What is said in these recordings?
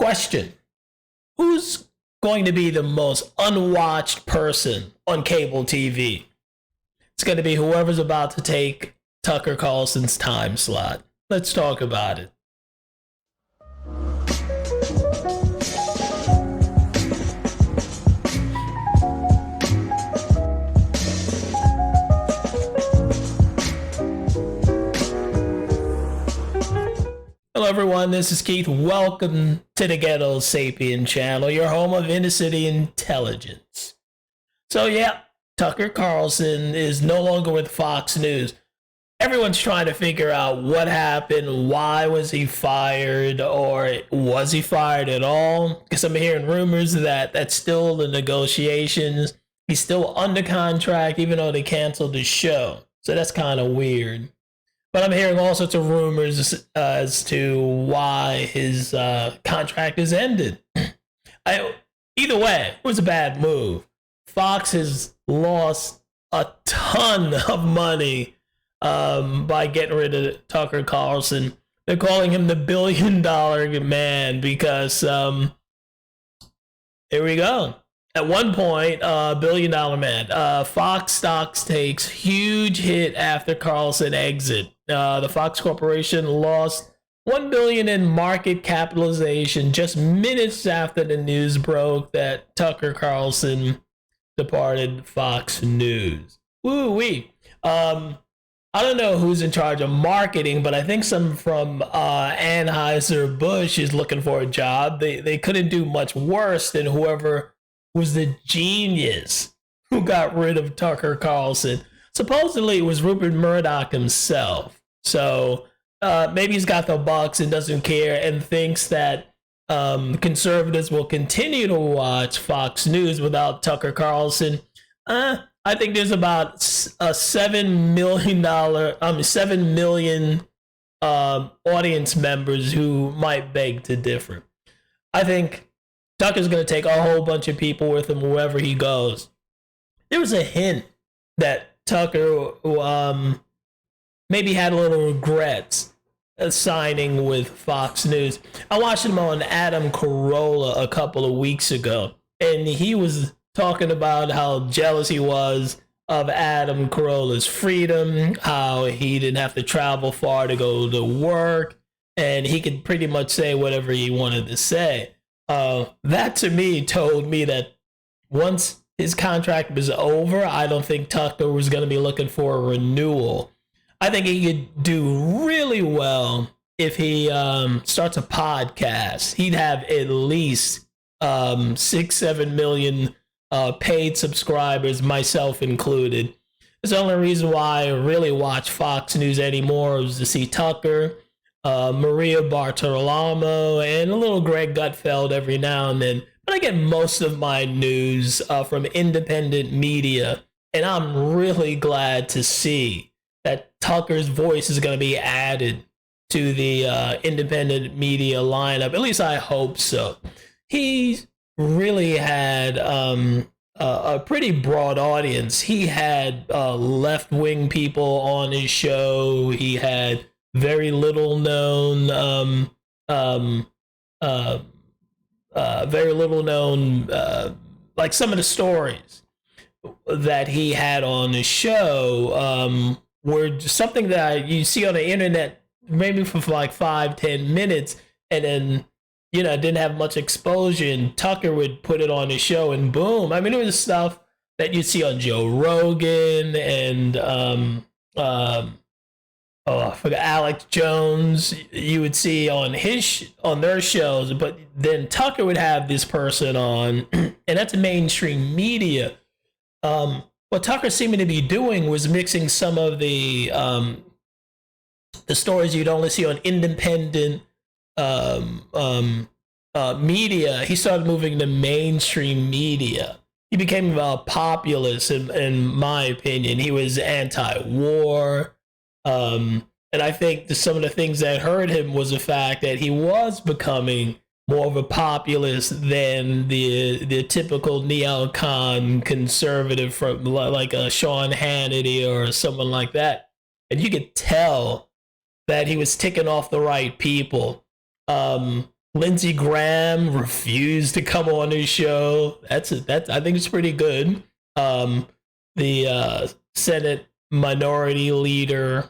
Question: who's going to be the most unwatched person on cable TV? It's going to be whoever's about to take Tucker Carlson's time slot. Let's talk about it. Hello everyone, this is Keith. Welcome to the Ghetto Sapien channel, your home of inner city intelligence. So yeah, Tucker Carlson is no longer with Fox News. Everyone's trying to figure out what happened, why was he fired, or was he fired at all? Because I'm hearing rumors that that's still the negotiations. He's still under contract even though they canceled the show. So that's kind of weird. But I'm hearing all sorts of rumors as to why his contract has ended. Either way, it was a bad move. Fox has lost a ton of money by getting rid of Tucker Carlson. They're calling him the $1 billion man because, here we go. At one point, $1 billion man. Fox stocks takes huge hit after Carlson exit. The Fox Corporation lost $1 billion in market capitalization just minutes after the news broke that Tucker Carlson departed Fox News. Woo-wee. I don't know who's in charge of marketing, but I think someone from Anheuser-Busch is looking for a job. They couldn't do much worse than whoever was the genius who got rid of Tucker Carlson. Supposedly it was Rupert Murdock himself. So maybe he's got the bucks and doesn't care and thinks that conservatives will continue to watch Fox News without Tucker Carlson. I think there's about a $7 million audience members who might beg to differ. I think Tucker's going to take a whole bunch of people with him wherever he goes. There was a hint that Tucker maybe had a little regrets signing with Fox News. I watched him on Adam Carolla a couple of weeks ago, and he was talking about how jealous he was of Adam Carolla's freedom, how he didn't have to travel far to go to work, and he could pretty much say whatever he wanted to say. That to me told me that once his contract was over, I don't think Tucker was going to be looking for a renewal. I think he could do really well if he starts a podcast. He'd have at least 6-7 million paid subscribers, myself included. It's the only reason why I really watch Fox News anymore is to see Tucker, Maria Bartiromo, and a little Greg Gutfeld every now and then. But I get most of my news from independent media, and I'm really glad to see that Tucker's voice is going to be added to the independent media lineup. At least I hope so. He really had a pretty broad audience. He had left-wing people on his show. He had very little known, like some of the stories that he had on the show were something that you see on the internet maybe for like 5-10 minutes, and then didn't have much exposure, and Tucker would put it on his show and boom. I mean, it was stuff that you'd see on Joe Rogan and I forgot, Alex Jones, you would see on their shows, but then Tucker would have this person on, and that's mainstream media. What Tucker seemed to be doing was mixing some of the stories you'd only see on independent media. He started moving to mainstream media. He became a populist, in my opinion. He was anti-war. And I think some of the things that hurt him was the fact that he was becoming more of a populist than the typical neocon conservative from like a Sean Hannity or someone like that. And you could tell that he was ticking off the right people. Lindsey Graham refused to come on his show. That's I think it's pretty good. The Senate Minority Leader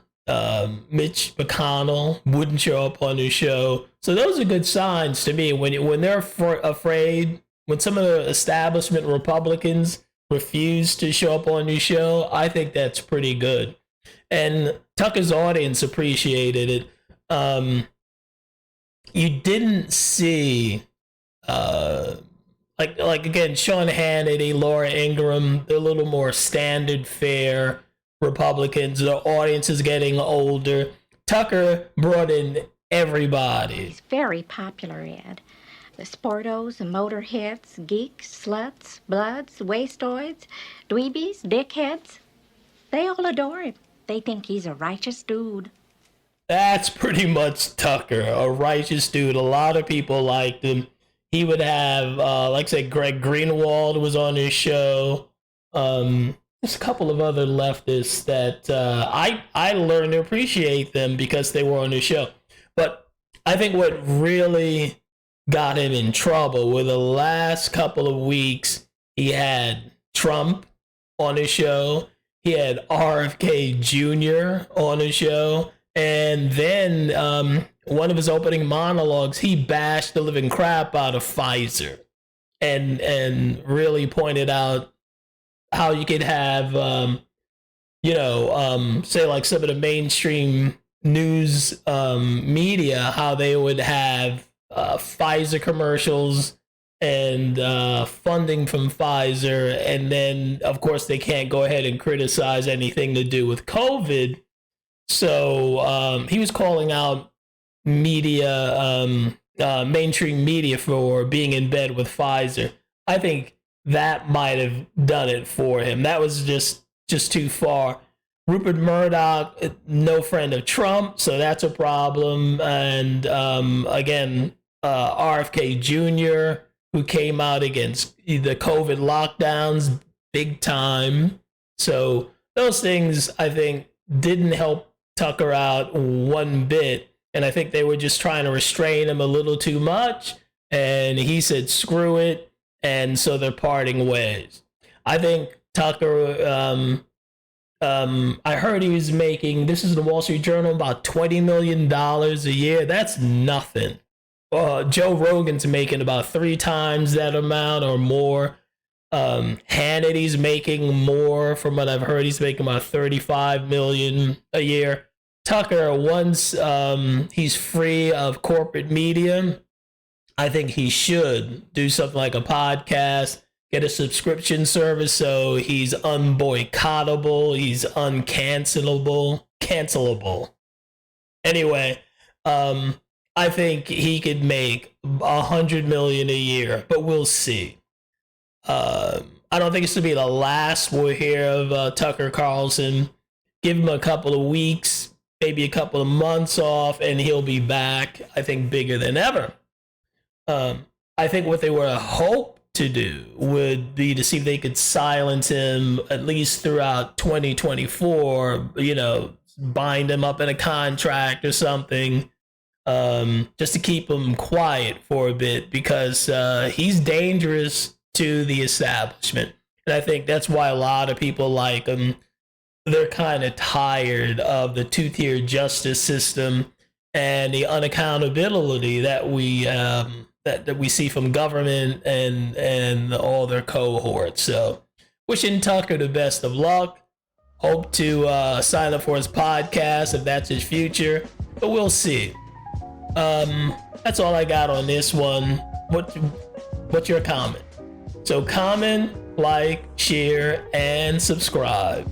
Mitch McConnell wouldn't show up on his show. So those are good signs to me. When they're afraid, when some of the establishment Republicans refuse to show up on your show, I think that's pretty good. And Tucker's audience appreciated it. You didn't see, like again, Sean Hannity, Laura Ingraham, they're a little more standard fare Republicans. The audience is getting older. Tucker brought in everybody. He's very popular, Ed. The sportos, the motorheads, geeks, sluts, bloods, wastoids, dweebies, dickheads. They all adore him. They think he's a righteous dude. That's pretty much Tucker, a righteous dude. A lot of people liked him. He would have, like I said, Greg Greenwald was on his show. There's a couple of other leftists that I learned to appreciate them because they were on his show. But I think what really got him in trouble were the last couple of weeks. He had Trump on his show. He had RFK Jr. on his show. And then one of his opening monologues, he bashed the living crap out of Pfizer and really pointed out how you could have, say like some of the mainstream news media, how they would have Pfizer commercials and funding from Pfizer. And then, of course, they can't go ahead and criticize anything to do with COVID. So he was calling out media, mainstream media for being in bed with Pfizer. I think that might have done it for him. That was just too far. Rupert Murdock, no friend of Trump, so that's a problem. And again, RFK Jr., who came out against the COVID lockdowns big time. So those things, I think, didn't help Tucker out one bit. And I think they were just trying to restrain him a little too much. And he said, screw it. And so they're parting ways. I think Tucker, I heard he was making, this is the Wall Street Journal, about $20 million a year. That's nothing. Joe Rogan's making about 3 times that amount or more. Hannity's making more. From what I've heard, he's making about $35 million a year. Tucker, once he's free of corporate media, I think he should do something like a podcast, get a subscription service so he's unboycottable, he's cancelable. Anyway, I think he could make $100 million a year, but we'll see. I don't think it's to be the last we'll hear of Tucker Carlson. Give him a couple of weeks, maybe a couple of months off, and he'll be back, I think, bigger than ever. I think what they would hope to do would be to see if they could silence him at least throughout 2024, bind him up in a contract or something, just to keep him quiet for a bit, because he's dangerous to the establishment. And I think that's why a lot of people like him. They're kind of tired of the 2-tier justice system and the unaccountability that we that we see from government and all their cohorts. So wishing Tucker the best of luck. Hope to sign up for his podcast if that's his future, but we'll see. That's all I got on this one. What's your comment? So comment, like, share, and subscribe.